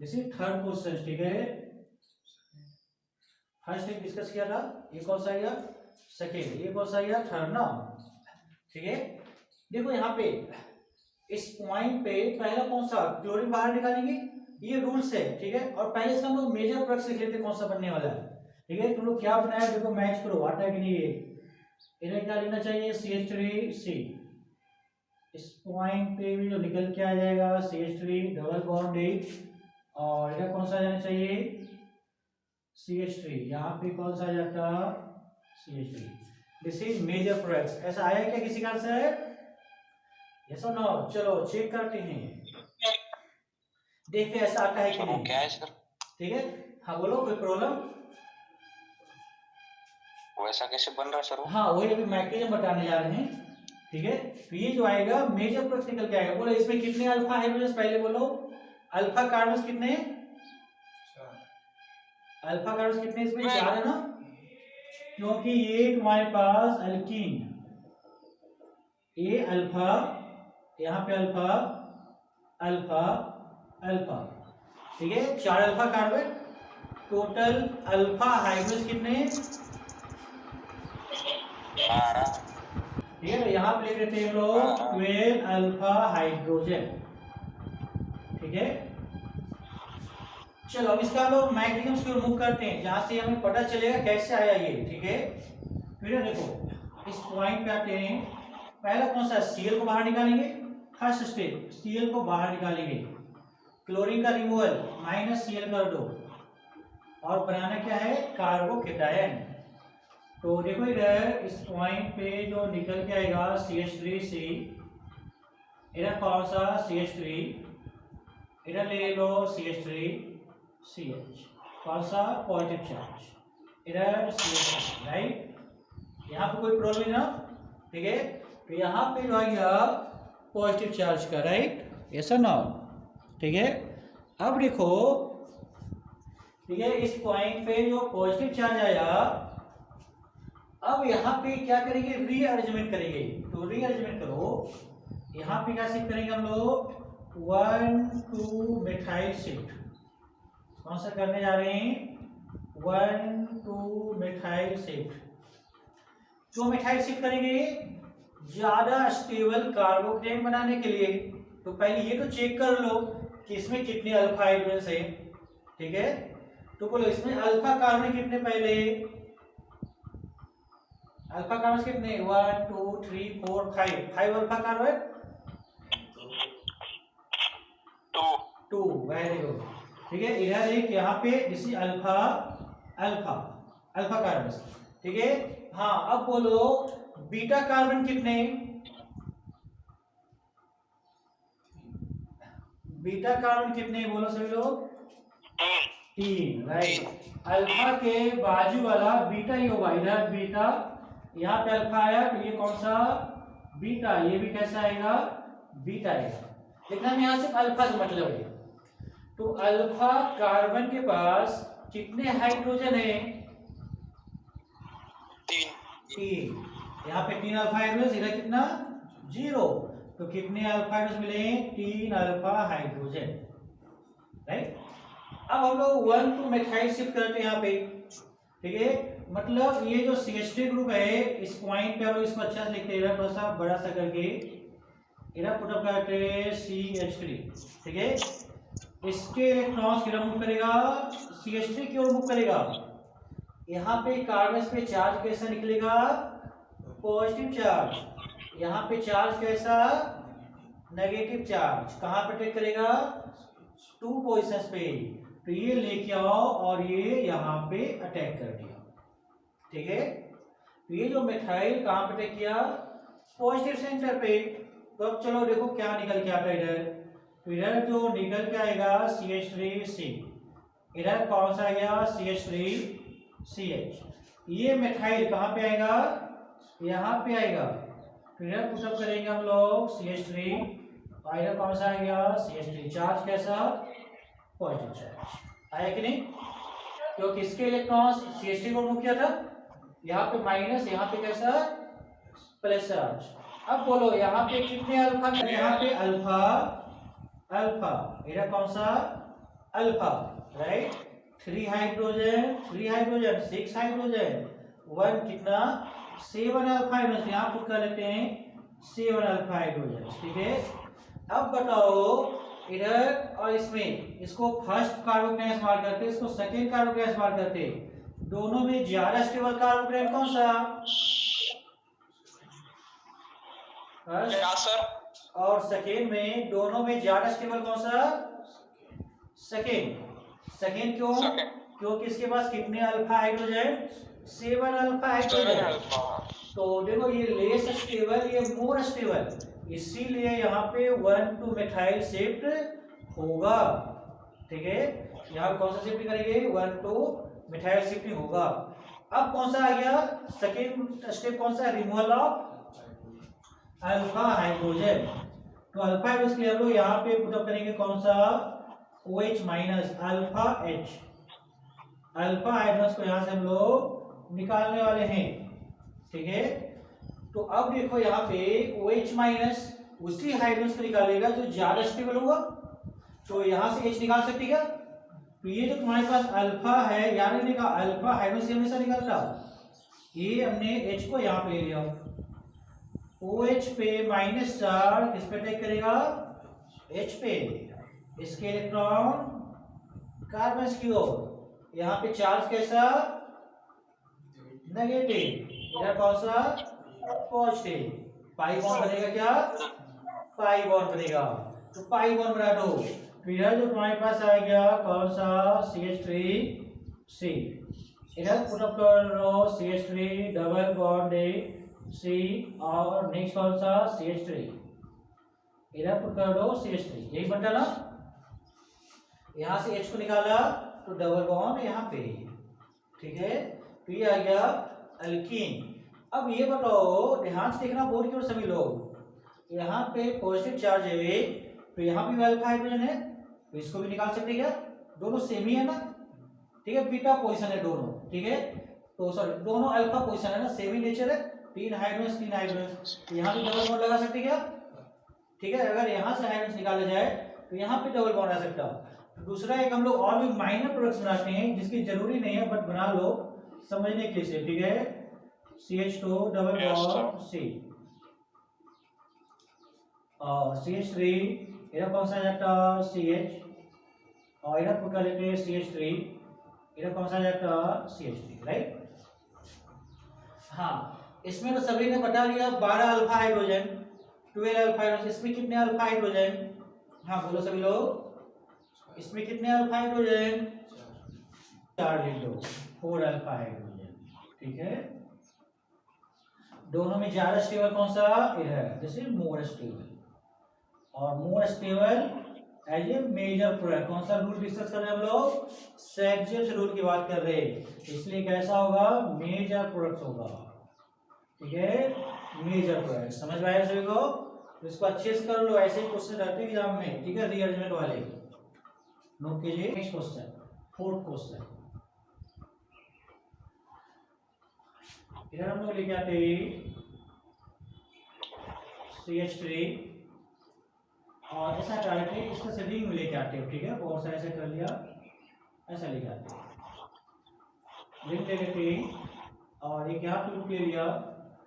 जैसे थर्ड क्वेश्चन, ठीक है, फर्स्ट एक डिस्कस किया था, ये कौन सा आया, सेकेंड, ये कौन सा आया, थर्ड ना, ठीक है। देखो यहाँ पे इस पॉइंट पे पहला कौन सा क्लोरीन बाहर निकालेंगे, ये रूल्स है, ठीक है। और पहले इसका हम लोग मेजर प्रोडक्ट लिख लेते हैं कौन सा बनने वाला है, ठीक है। तुम लोग क्या बनाया देखो, मैच करो आता है कि नहीं, ये इधर क्या लिखना चाहिए CH3C। इस पॉइंट पे भी जो निकल के आ जाएगा CH3 डबल बॉन्ड H, और इधर कौन सा आ जाना चाहिए CH3, यहाँ पे कौन सा आ जाता CH3। This is major products. ऐसा आया क्या किसी का आंसर? यस और नो? चलो चेक करते हैं, देखते हैं ऐसा आता है कि नहीं। क्या है सर? ठीक है, हाँ बोलो, कोई प्रॉब्लम? वैसा कैसे बन रहा है सर? हाँ वही अभी मैकेनिज्म बताने जा रहे हैं। ठीक है, तो ये जो आएगा मेजर प्रोडक्ट निकल के आएगा। बोलो इसमें कितने अल्फा हाइड्रोजन, पहले बोलो अल्फा कार्बन कितने, अल्फा कार्बन कितने इसमें? 4 है ना, क्योंकि ये तुम्हारे पास अल्कीन, ये अल्फा, यहाँ पे अल्फा अल्फा अल्फा, ठीक है 4 alpha carbon. Total alpha hydrogen कितने? 12। ठीक है, तो यहाँ पे लिख देते हैं हम लोग 12 अल्फा हाइड्रोजन। ठीक है, चलो अब इसका हम लोग मैग्नीशियम को रिमूव करते हैं, जहां से हमें पता चलेगा कैसे आया ये। ठीक है, फिर देखो इस पॉइंट पे आते हैं। पहला कौन सा? Cl को बाहर निकालेंगे, फर्स्ट स्टेप Cl को बाहर निकालेंगे, क्लोरीन का रिमूवल -Cl कर दो, और बनाना क्या है कार्बोकेटायन। तो देखो इधर इस पॉइंट पे जो निकल के आएगा CH3C, इधर कौन सा CH3, इधर ले लो CH3CH, कौन सा पॉजिटिव चार्ज, इधर CH3, राइट। यहाँ पे कोई प्रॉब्लम ना? ठीक है, तो यहाँ पे जो आएगा पॉजिटिव चार्ज का, राइट, यस और नो? ठीक है, अब देखो, ठीक है, इस पॉइंट पे जो पॉजिटिव चार्ज आया, अब यहाँ पे क्या करेंगे रीअरेंजमेंट करेंगे। तो रीअरेंजमेंट करो, यहाँ पे क्या शिफ्ट करेंगे हम लोग 1,2 मिथाइल शिफ्ट। कौन सा करने जा रहे हैं 1,2 मिथाइल शिफ्ट। क्यों मिथाइल शिफ्ट करेंगे? ज्यादा स्टेबल कार्बोकेटायन बनाने के लिए। तो पहले ये तो चेक कर लो कि इसमें कितने अल्फा हाइड्रोजन है। ठीक है, तो बोलो इसमें अल्फा कार्बन कितने? पहले अल्फा कार्बन कितने? 1 2 3 4 5 अल्फा कार्बन, 2। Very good. ठीक है, इधर एक यहाँ पे इसी अल्फा अल्फा अल्फा कार्बन। ठीक है, हाँ अब बोलो बीटा कार्बन कितने? बीटा कार्बन कितने बोलो सभी लोग? 3, राइट। अल्फा के बाजू वाला बीटा ही होगा, इधर बीटा, यहाँ पे अल्फा आया तो ये कौन सा बीटा, ये भी कैसा आएगा बीटा आएगा। लेकिन हम यहाँ सिर्फ अल्फा से मतलब है। तो अल्फा कार्बन के पास कितने हाइड्रोजन है? 3। यहाँ पे 3 अल्फा हाइड्रोजन, इधर कितना 0। तो कितने अल्फा हाइड्रोजन मिले? 3 अल्फा हाइड्रोजन, राइट। अब हम लोग 1,2 मिथाइल शिफ्ट करते हैं यहाँ पे। ठीक है, मतलब ये जो CH3 ग्रुप है, इस पॉइंट पे हम लोग इसको अच्छा से लिखते हैं, थोड़ा सा बड़ा सा करके, इधर पुट अप करते हैं CH3। ठीक है, इसके इलेक्ट्रॉन्स की रिमूव करेगा, CH3 क्यों रिमूव करेगा? यहाँ पे कार्बन पे चार्ज कैसा निकलेगा? Positive charge. यहाँ पे चार्ज कैसा? Negative charge. कहाँ पे अटैक करेगा? 2 पोजिशंस पे। तो ये लेके आओ और ये यहाँ पे अटैक कर दिया। ठीक है, तो ये जो मिथाइल कहाँ पे अटैक किया? पॉजिटिव सेंटर पे। तो अब चलो देखो क्या निकल के आता है इधर। तो इधर जो निकल के आएगा CH3C, इधर कौन सा आ गया CH3CH। ये मिथाइल कहाँ पे आएगा? यहाँ पे आएगा। तो इधर पुटअप करेंगे हम लोग CH3, और इधर कौन सा आ गया CH3। चार्ज कैसा? पॉजिटिव चार्ज आया कि नहीं? तो किसके इलेक्ट्रॉन्स CH3 को रिमूव किया था? यहाँ पे माइनस, यहाँ पे कैसा प्लस चार्ज। अब बोलो यहाँ पे कितने अल्फा? यहाँ पे अल्फा अल्फा, इधर कौन सा alpha, right. 3 hydrogen 3 hydrogen 6 hydrogen 1 कितना 7 अल्फा हाइड्रोजन। यहाँ पुट कर लेते हैं 7 अल्फा हाइड्रोजन। ठीक है, अब बताओ इधर और इसमें, इसको फर्स्ट कार्बोकेटायन इस्तेमाल करते, इसको सेकेंड कार्बोकेटायन इस्तेमाल करते, दोनों में ज्यादा स्टेबल कार्बोकेटायन कौन सा? फर्स्ट क्या सर? और सेकेंड में दोनों में ज्यादा स्टेबल कौन सा? सेकेंड। सेकेंड क्यों? सेकेंड। क्योंकि इसके पास कितने alpha hydrogen? 7 alpha 7 hydrogen. Alpha. तो देखो ये लेस स्टेबल, ये मोर स्टेबल, इसीलिए यहाँ पे 1 to मिथाइल शिफ्ट होगा। ठीक है, यहाँ कौन सा शिफ्टिंग करेंगे? 1 to मिथाइल शिफ्टिंग होगा। अब कौन सा आ गया सेकेंड स्टेप? कौन सा? Removal of alpha hydrogen. तो अल्फा हाइड्रोजन के लिए हम लोग यहाँ पे पुटअप करेंगे कौन सा? OH minus alpha H। Alpha hydrogen को यहाँ से हम लोग निकालने वाले हैं। ठीक है, तो अब देखो यहाँ पे OH माइनस उसी हाइड्रोजन को निकालेगा जो ज्यादा स्टेबल होगा। तो यहाँ से H निकाल सकते क्या? तो ये जो तुम्हारे पास अल्फा है, याद रखने का अल्फा हाइड्रोजन से हमेशा निकलता, ये हमने H को यहाँ पे ले लिया। OH पे माइनस चार्ज किस पे अटैक करेगा? H पे। इसके इलेक्ट्रॉन कार्बन की ओर, यहाँ पे चार्ज कैसा? नेगेटिव। इधर कौन सा? पॉजिटिव। पाई बॉन्ड बनेगा क्या? पाई बॉन्ड बनेगा। तो पाई बॉन्ड बना दो। तो इधर जो तुम्हारे पास आ गया कौन सा? CH3C। इधर पुट अप कर लो CH3 डबल बॉन्ड C और नेक्स्ट कौन सा? CH3। इधर पुट कर दो CH3। यही बनता ना? यहाँ से H को निकाला तो डबल बॉन्ड यहाँ पे। ठीक है, तो ये आ गया अल्कीन। अब ये बताओ, ध्यान से देखना बोर्ड की ओर सभी लोग, यहाँ पे पॉजिटिव चार्ज है तो यहाँ भी अल्फा हाइड्रोजन है, तो इसको भी निकाल सकते क्या? दोनों सेम ही है ना? ठीक है, बीटा पोजीशन है दोनों। ठीक है, तो सॉरी दोनों अल्फा पोजीशन है ना, सेम ही नेचर है। 3 हाइड्रोजन, तो यहाँ भी डबल बॉन्ड लगा सकते क्या? ठीक है, अगर यहाँ से हाइड्रोजन निकाला जाए तो यहाँ पे डबल बॉन्ड आ सकता। दूसरा एक हम लोग और भी माइनर प्रोडक्ट्स बनाते हैं जिसकी जरूरी नहीं है, बट बना लो समझने के लिए। ठीक है, CH2 डबल बॉन्ड C और CH3, इधर कौन सा जाता? CH और इधर पुट कर लेते हैं CH3, इधर कौन सा जाता? CH3। राइट? हाँ, इसमें तो सभी ने बता दिया 12 अल्फा हाइड्रोजन, 12 अल्फा हाइड्रोजन। इसमें कितने अल्फा हाइड्रोजन? हाँ बोलो सभी लोग, इसमें कितने अल्फा हाइड्रोजन? 4 लिख दो, 4 अल्फा हाइड्रोजन। ठीक है, दोनों में ज्यादा स्टेबल कौन सा? इधर, दिस इज मोर स्टेबल। और more stable as a major product. कौन सा रूल डिस्कस कर रहे हैं हम लोग? सेक्जियस रूल की बात कर रहे हैं, इसलिए कैसा होगा? मेजर प्रोडक्ट होगा। ठीक है, मेजर प्रोडक्ट। समझ में आया सभी को? तो इसको अच्छे से कर लो, ऐसे क्वेश्चन रहते हैं एग्जाम में। ठीक है, रीअरेंजमेंट वाले नोट कीजिए। Next question, 4th question. इधर हम लोग लेके आते हैं CH3 और ऐसा करते हैं, इसका से रिंग में लेके आते हो। ठीक है, बहुत सारा ऐसा कर लिया, ऐसा लेके आते हैं, रिंग ले लेते हैं और एक यहाँ पे ग्रुप ले लिया,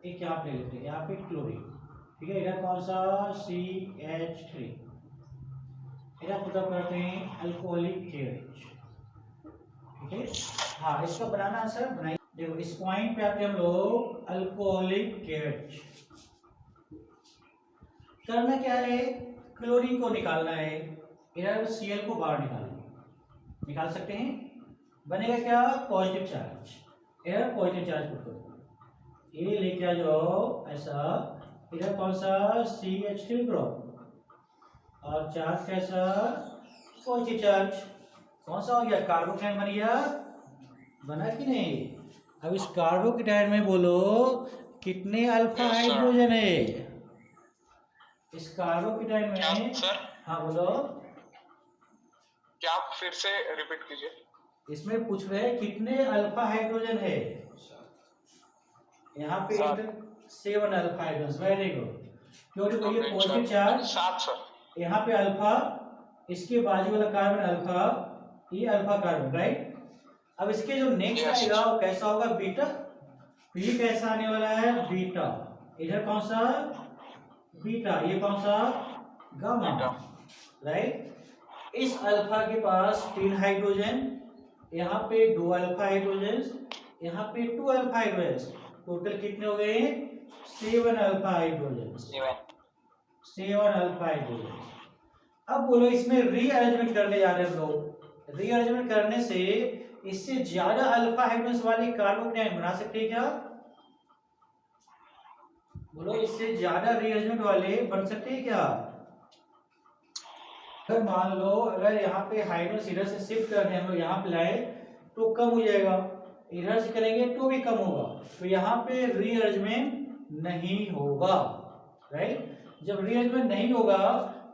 एक यहाँ पे ले लेते हैं, यहाँ पे क्लोरीन। ठीक है, इधर कौन सा? CH3। इधर पुटअप करते हैं अल्कोहलिक केच। ठीक है, हाँ इसका बनाना आंसर बनाइए। देखो इस पॉइंट पे आते हम लोग अल्कोहलिक केच। करना क्या है? क्लोरीन को निकालना है, इधर Cl को बाहर निकाल सकते हैं। बनेगा क्या? Positive charge. इधर पॉजिटिव चार्ज पुट करो, ये लेके आ जाओ ऐसा। इधर कौन सा? CH3 ग्रुप और चार्ज कैसा? Positive charge. कौन सा हो गया? कार्बोकेटायन बन गया। बना कि नहीं? अब इस कार्बोकेटायन में बोलो कितने अल्फा हाइड्रोजन है? इस कार्बोकेटायन में सर? हाँ बोलो, क्या आप फिर से रिपीट कीजिए? इसमें पूछ रहे हैं कितने अल्फा हाइड्रोजन है। यहाँ पे 7 अल्फा हाइड्रोजन। Very good. क्योंकि ये पॉजिटिव चार्ज 7 सर। यहाँ पे अल्फा, इसके बाजू वाला कार्बन अल्फा, ये अल्फा कार्बन। राइट? अब इसके जो नेक्स्ट आएगा वो कैसा होगा? बीटा। ये कैसा आने वाला है? बीटा। इधर कौन सा? बीटा। ये कौन सा? गामा। राइट? इस अल्फा के पास 3 हाइड्रोजन, यहाँ पे 2 अल्फा हाइड्रोजन, यहाँ पे 2 अल्फा हाइड्रोजन। टोटल कितने हो गए? 7 अल्फा हाइड्रोजन, 7 अल्फा हाइड्रोजन। अब बोलो इसमें रीअरेंजमेंट करने जा रहे हैं हम लोग। रीअरेंजमेंट करने से इससे ज्यादा अल्फा हाइड्रोजन वाले कार्बोकेटाइन बना सकते हैं क्या? बोलो इससे ज्यादा रीअरेंजमेंट वाले बन सकते हैं क्या? अगर मान लो अगर यहाँ पे हाइड्रोजन इधर से शिफ्ट करने हम लोग यहाँ पे लाए तो कम हो जाएगा, इधर से करेंगे तो भी कम होगा, तो यहाँ पे रीअरेंजमेंट नहीं होगा, राइट। जब रीअरेंजमेंट नहीं होगा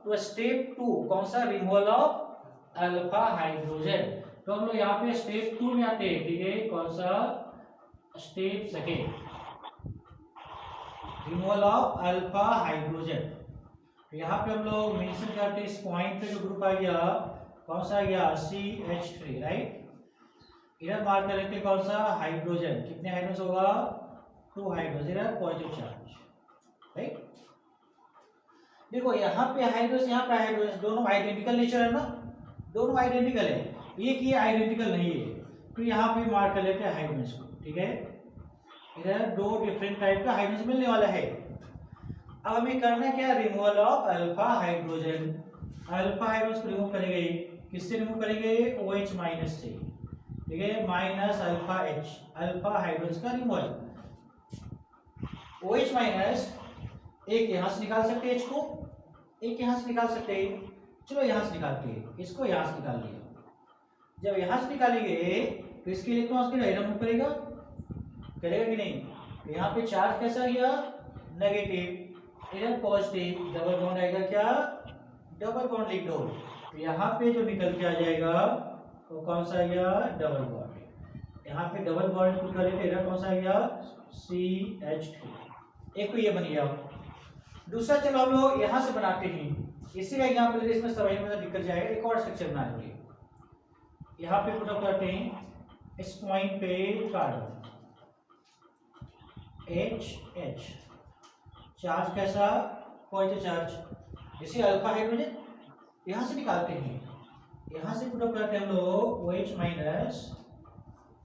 तो स्टेप 2 कौन सा? Removal of alpha hydrogen. तो हम लोग यहाँ पे स्टेप 2 में आते हैं, ठीक है। कौन सा? Step second, removal of alpha hydrogen. तो यहाँ पे हम लोग मेंशन करते हैं इस पॉइंट पे जो ग्रुप आ गया, कौन सा आ गया? CH3, right. इधर मार्क कर लेते हैं कौन सा? हाइड्रोजन। कितने हाइड्रोजन होगा? 2 हाइड्रोजन, इधर पॉजिटिव चार्ज, राइट। देखो यहाँ पे हाइड्रोजन, यहाँ पे हाइड्रोजन, दोनों आइडेंटिकल नेचर है ना, दोनों आइडेंटिकल है। एक ये आइडेंटिकल नहीं है, तो यहाँ पे मार्क कर लेते हैं हाइड्रोजन को, ठीक है। इधर 2 डिफरेंट टाइप का हाइड्रोजन मिलने वाला है। अब हमें करना क्या? Removal of alpha hydrogen. Alpha hydrogen को रिमूव करेंगे, किससे रिमूव करेंगे? OH माइनस से, ठीक है। Minus alpha H, alpha hydrogen का रिमूवल। OH माइनस एक यहां से निकाल सकते हैं H को, एक यहां से निकाल सकते हैं। चलो यहां से निकालते हैं, इसको यहां से निकाल लिया। जब यहां से निकालेंगे तो इसके इलेक्ट्रॉन्स के डायरेक्ट मूव करेगा, करेगा कि नहीं? तो यहाँ पे चार्ज कैसा गया? नेगेटिव, इधर पॉजिटिव, डबल बॉन्ड आएगा क्या? डबल बॉन्ड लिख दो। तो यहाँ पे जो निकल के आ जाएगा वो कौन सा आ गया? Double bond. यहाँ पे डबल बॉन्ड पुट कर लेते, इधर कौन सा आ गया? CH3। एक तो ये बन गया। दूसरा चलो हम लोग यहाँ से बनाते हैं, इसी का एग्जाम्पल इसमें समझ में दिक्कत जाएगा। एक और स्ट्रक्चर बना लेंगे, यहाँ पे पुट अप करते हैं इस पॉइंट पे कार्बन HH, चार्ज कैसा? Positive charge. इसी अल्फा हाइड्रोजन यहां से निकालते हैं, यहां से पुट अप करते हैं हम लोग OH माइनस,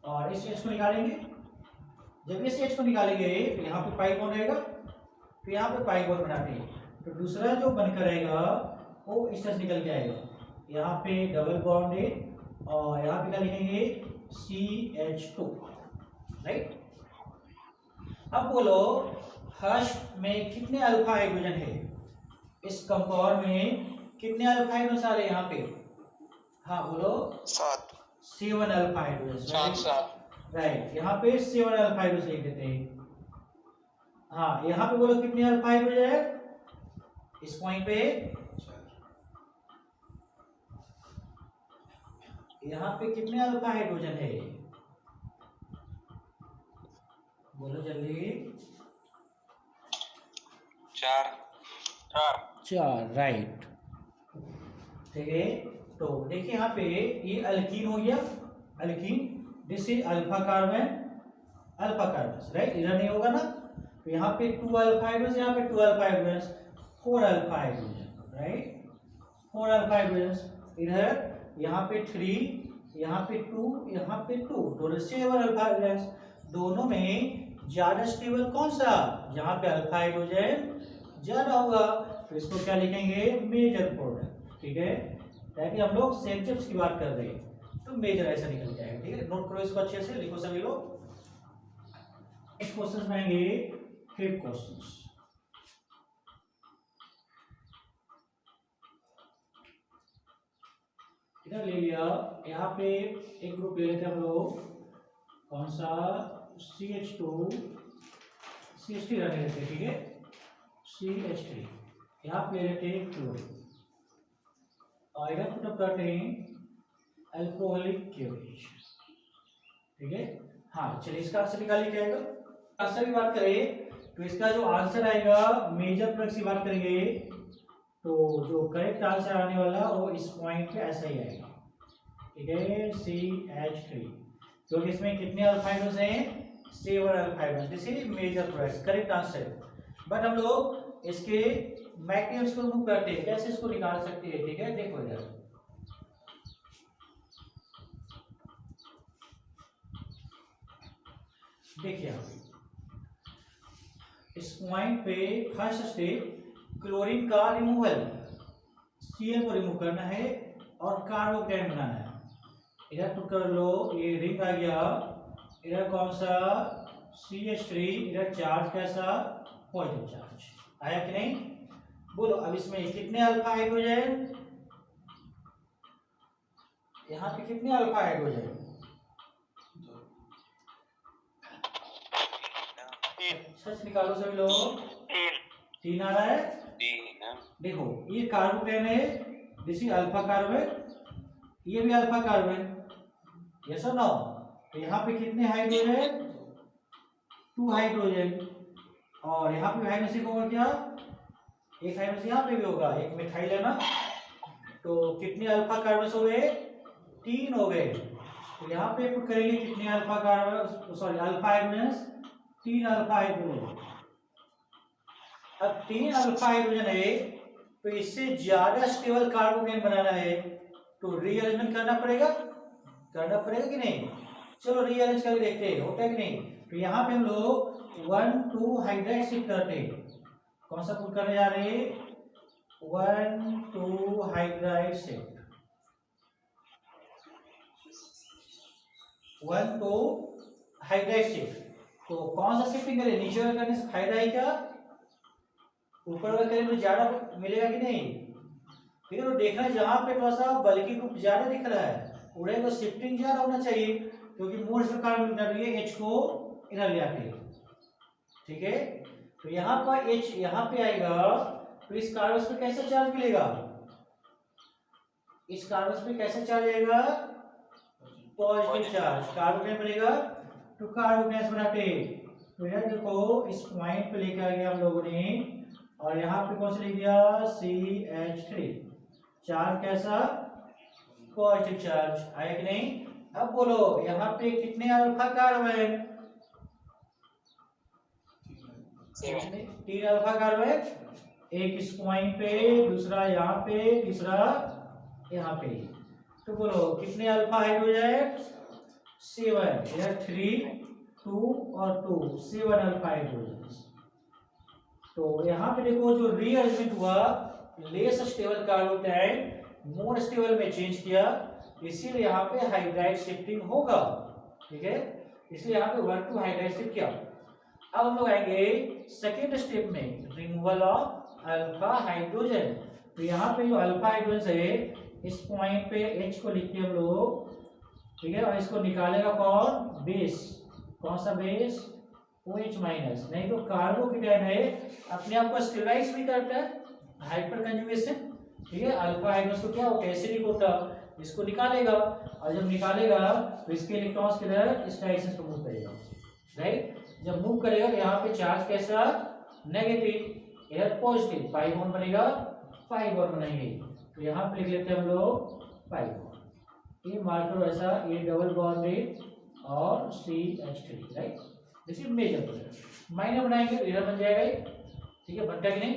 और इस H को निकालेंगे। जब इस H को निकालेंगे तो यहाँ पे पाई बॉन्ड रहेगा, तो यहाँ पे पाई बॉन्ड बनाते हैं, तो दूसरा जो बनकर आएगा वो इस तरह से निकल के आएगा। यहाँ पे डबल बॉन्ड है, और यहाँ पे क्या लिखेंगे? CH2, right. अब बोलो फर्स्ट में कितने अल्फा हाइड्रोजन है? इस कंपाउंड में कितने अल्फा हाइड्रोजन आ रहे हैं यहाँ पे? हाँ बोलो। 7 अल्फा हाइड्रोजन, राइट। यहाँ पे 7 अल्फा हाइड्रोजन लिख देते हैं। हाँ यहाँ पे बोलो कितने अल्फा हाइड्रोजन है इस पॉइंट पे? यहाँ पे कितने अल्फा हाइड्रोजन है? बोलो जल्दी। 4, राइट, ठीक है। तो देखिए यहाँ पे ये अल्कीन हो गया, alkyne. This is alpha carbon, alpha carbon, right. इधर नहीं होगा ना, तो यहाँ पे 2 अल्फा हाइड्रोजन, यहाँ पे 2 alpha hydrogen, 4 alpha hydrogen, right. 4 alpha hydrogen. इधर यहाँ पे 3, यहाँ पे 2, यहाँ पे 2, टोटल 7 अल्फा हाइड्रोजन। दोनों में ज्यादा स्टेबल कौन सा? जहाँ पे अल्फा हाइड्रोजन ज्यादा होगा, तो इसको क्या लिखेंगे? मेजर प्रोडक्ट, ठीक है। ताकि हम लोग सेंचुरीज की बात कर रहे हैं तो मेजर ऐसा निकल जाएगा, ठीक है। नोट करो इसको अच्छे से, लिखो सभी लोग। नेक्स्ट क्वेश्चन में आएंगे 5th क्वेश्चन। इधर ले लिया, यहाँ पे एक ग्रुप ले लेते हैं हम लोग, कौन सा? CH2, CH3 रहने देते हैं, ठीक है। CH3 यहाँ पे ले लेते हैं क्लोरीन, और इधर पुट अप करते हैं अल्कोहलिक क्लोरीन, ठीक है। हाँ चलिए इसका आंसर निकालिए क्या आएगा। आंसर की बात करें तो इसका जो आंसर आएगा मेजर प्रोडक्ट की बात करेंगे तो जो करेक्ट आंसर आने वाला वो इस पॉइंट पे ऐसा ही आएगा, ठीक है। CH3, क्योंकि इसमें कितने अल्फा हाइड्रोजन हैं? 7 alpha hydrogen. This is major product, correct answer. But हम लोग इसके मैग्नीशियम को रिमूव करते हैं, कैसे इसको निकाल सकते हैं, ठीक है। देखो इधर देखिए, इस पॉइंट पे फर्स्ट स्टेप क्लोरीन का रिमूवल, Cl को रिमूव करना है और कार्बोकेटाइन बनाना है। इधर पुट कर लो, ये रिंग आ गया, इधर कौन सा CH3, इधर चार्ज कैसा पॉजिटिव चार्ज आया कि नहीं? बोलो अब इसमें कितने अल्फा हाइड्रोजन, यहाँ पे कितने अल्फा हाइड्रोजन? सच निकालो सभी लोग। 3 आ रहा है। देखो ये कार्बोकेटाइन है, दिस इज अल्फा कार्बन, ये भी अल्फा कार्बन, यस और नो? तो यहाँ पे कितने हाइड्रोजन? 2 हाइड्रोजन, और यहाँ पे हाइड्रोजन होगा क्या? एक हाइड्रोजन यहाँ पे भी होगा, एक मिथाइल है ना, तो कितने अल्फा कार्बन हो गए? 3 हो गए। तो यहाँ पे पुट करेंगे कितने alpha carbon, sorry alpha hydrogen? 3 alpha hydrogen. अब 3 अल्फा हाइड्रोजन है, तो इससे ज्यादा स्टेबल कार्बोकेटाइन बनाना है तो रीअरेंजमेंट करना पड़ेगा कि नहीं? चलो रीअरेंज करके देखते हैं होता है कि नहीं। तो यहाँ पे हम लोग 1,2 हाइड्राइड शिफ्ट करते हैं। कौन सा पुट करने जा रहे हैं? 1,2 हाइड्राइड शिफ्ट, 1,2 हाइड्राइड शिफ्ट। तो कौन सा शिफ्टिंग करें? नीचे वाला करने से फायदा है क्या? ऊपर वाला करें तो ज्यादा मिलेगा कि नहीं? ठीक है, तो देखना जहां पे थोड़ा सा बल्कि ग्रुप ज्यादा दिख रहा है उड़े तो शिफ्टिंग ज्यादा होना चाहिए, क्योंकि मोस्ट कार्बन H को इधर ले आते हैं। ठीक है, तो यहाँ पर H यहाँ पे आएगा, तो इस कार्बन पे कैसा चार्ज मिलेगा? इस कार्बन पे कैसा चार्ज आएगा? Positive charge. कार्बोकेटाइन बनेगा तो कार्बोकेटाइन बनाते। तो इधर देखो इस पॉइंट पे लेके आ गया हम लोगों ने, और यहाँ पे कौन सा लिख दिया? CH3, चार्ज कैसा? पॉजिटिव चार्ज आया कि नहीं? अब बोलो यहाँ पे कितने अल्फा कार्बन? 3 अल्फा कार्बन, एक इस पॉइंट पे, दूसरा यहाँ पे, तीसरा यहाँ पे। तो बोलो कितने अल्फा हाइड्रोजन? 7, इधर 3, 2 और 2, 7 अल्फा हाइड्रोजन। तो यहाँ पे देखो जो रीअरेंजमेंट हुआ, less stable carbocation more stable में चेंज किया, इसीलिए यहाँ पे हाइड्राइड शिफ्टिंग होगा। ठीक है, इसलिए यहाँ पे 1,2 हाइड्राइड शिफ्ट किया। अब हम लोग आएंगे सेकेंड स्टेप में, रिमूवल ऑफ अल्फा हाइड्रोजन। तो यहाँ पे जो अल्फा हाइड्रोजन है, इस पॉइंट पे H को लिखते हैं हम लोग, ठीक है, और इसको निकालेगा कौन? बेस। कौन सा बेस? OH minus. नहीं तो कार्बोकेटाइन है अपने आप को स्टेबलाइज भी करता है, हाइपर कंजुगेशन। ठीक है, अल्फा हाइड्रोजन को क्या होता है? एसिडिक होता, इसको निकालेगा, और जब निकालेगा तो इसके इलेक्ट्रॉन्स किधर? इस डायरेक्शन को मूव करेगा। राइट, जब मूव करेगा तो यहाँ पे चार्ज कैसा? नेगेटिव, इधर पॉजिटिव, पाई बॉन्ड बनेगा, पाई बॉन्ड बनाएंगे। तो यहाँ पे लिख लेते हैं हम लोग पाई बॉन्ड, ये मार्कर ऐसा, ये डबल बॉन्ड है और CH3, right, this is major product. Minor बनाएंगे तो इधर बन जाएगा, ठीक है, बनता कि नहीं?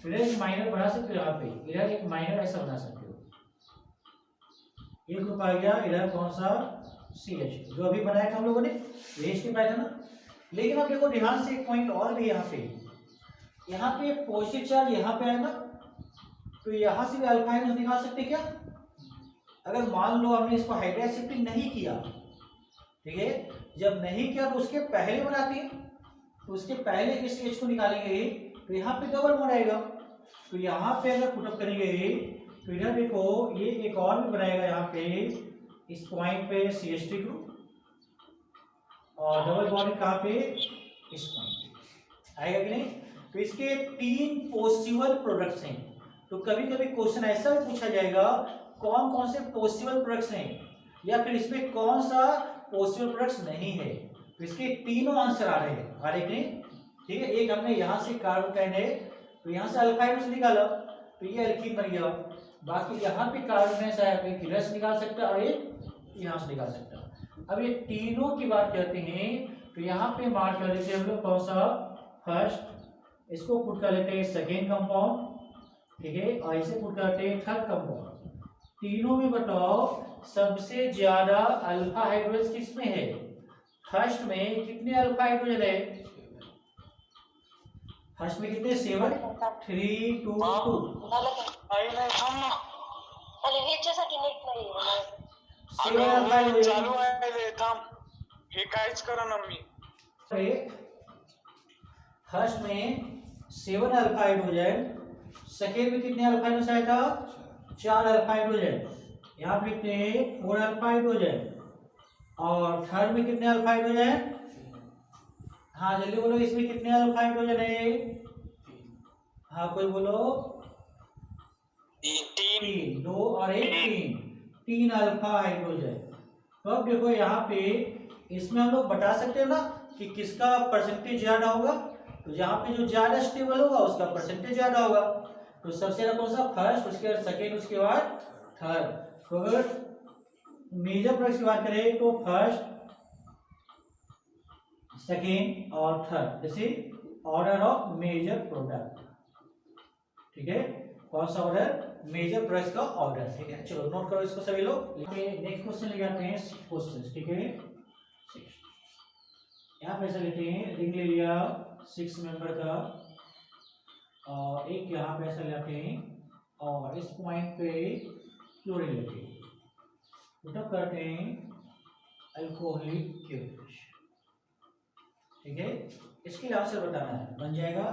इधर एक माइनर बना सकते हो, यहाँ पे इधर एक माइनर ऐसा बना सकते हो। एक ग्रुप आ गया, इधर कौन सा? CH, जो अभी बनाया था हम लोगों ने, रेस्ट के पाया था ना। लेकिन अब देखो ध्यान से एक पॉइंट और भी, यहाँ पे पॉजिटिव चार्ज यहाँ पे आएगा, तो यहाँ से भी अल्फा हाइड्रोजन निकाल सकते क्या? अगर मान लो हमने इसको हाइड्राइड शिफ्टिंग नहीं किया, ठीक है, जब नहीं किया तो उसके पहले बनाते हैं, तो उसके पहले इस H को निकालेंगे तो यहाँ पे डबल बॉन्ड आएगा। तो यहाँ पे अगर पुटअप करेंगे तो इधर देखो ये एक और भी बनाएगा, यहाँ पे इस पॉइंट पे CH3 ग्रुप, और डबल बॉन्ड कहाँ पे? इस पॉइंट पे आएगा कि नहीं? तो इसके 3 पॉसिबल प्रोडक्ट्स हैं। तो कभी कभी क्वेश्चन ऐसा भी पूछा जाएगा, कौन कौन से पॉसिबल प्रोडक्ट्स हैं, या फिर इसमें कौन सा पॉसिबल प्रोडक्ट्स नहीं है। तो इसके तीनों आंसर आ रहे हैं, आ रहे कि नहीं? ठीक है, एक हमने यहाँ से कार्बोकेटाइन है तो यहाँ से अल्फा हाइड्रोजन निकाला तो ये एल्कीन बन गया। बाकी यहाँ पे कार्बोकेटाइन से एक इधर से निकाल सकता है और एक यहाँ से निकाल सकता है। अब ये तीनों की बात करते हैं तो यहाँ पे मार्क कर लेते हैं हम लोग कौन सा? फर्स्ट, इसको पुट कर लेते हैं सेकेंड कंपाउंड, ठीक है, और इसे पुट करते हैं थर्ड कंपाउंड। तीनों में बताओ सबसे ज्यादा अल्फा हाइड्रोजन किसमें है? फर्स्ट में कितने अल्फा हाइड्रोजन है? फर्स्ट में कितने 7 3 2 2 आई नाही थांब ना. आणि ह्याच्यासाठी नीट नाही आहे. 7 अल्फाईड हो चालू जाएंगे आहे रे, थांब. हे काहीच करा ना मी. फर्स्ट में 7 अल्फाइड हो जाए, सेकेंड में कितने अल्फाइड हो जाए था 4 अल्फाइड हो जाए, यहाँ पे लिखते हैं 4 अल्फाइड हो जाए, और थर्ड में कितने अल्फाइड हो जाए, हाँ जल्दी बोलो इसमें कितने अल्फाइड हो जाए, हाँ कोई बोलो 3 2 और 1 3 अल्फाइड हो जाए। तो अब देखो यहाँ पे इसमें हम लोग बता सकते हैं ना कि किसका परसेंटेज ज्यादा होगा, तो यहाँ पे जो ज्यादा स्टेबल होगा उसका परसेंटेज ज्यादा होगा। तो सबसे ज्यादा कौन सा फर्स्ट, उसके बाद सेकेंड, उसके बाद थर्ड। तो अगर मेजर प्रोडक्ट की बात करें तो फर्स्ट सेकेंड और थर्ड, जैसे ऑर्डर ऑफ मेजर प्रोडक्ट, ठीक है, कौन सा ऑर्डर, मेजर प्रोडक्ट का ऑर्डर, ठीक है। चलो नोट करो इसको सभी लोग। नेक्स्ट क्वेश्चन ले जाते हैं क्वेश्चन, ठीक है। यहाँ पे ऐसा लेते हैं रिंग ले लिया 6 मेंबर का, और एक यहाँ पे ऐसा लेते हैं, और इस पॉइंट पे क्लोरीन लेते हैं, तब करते हैं अल्कोहलिक क्लोरीन, ठीक है। इसके लिए आंसर बताना है, बन जाएगा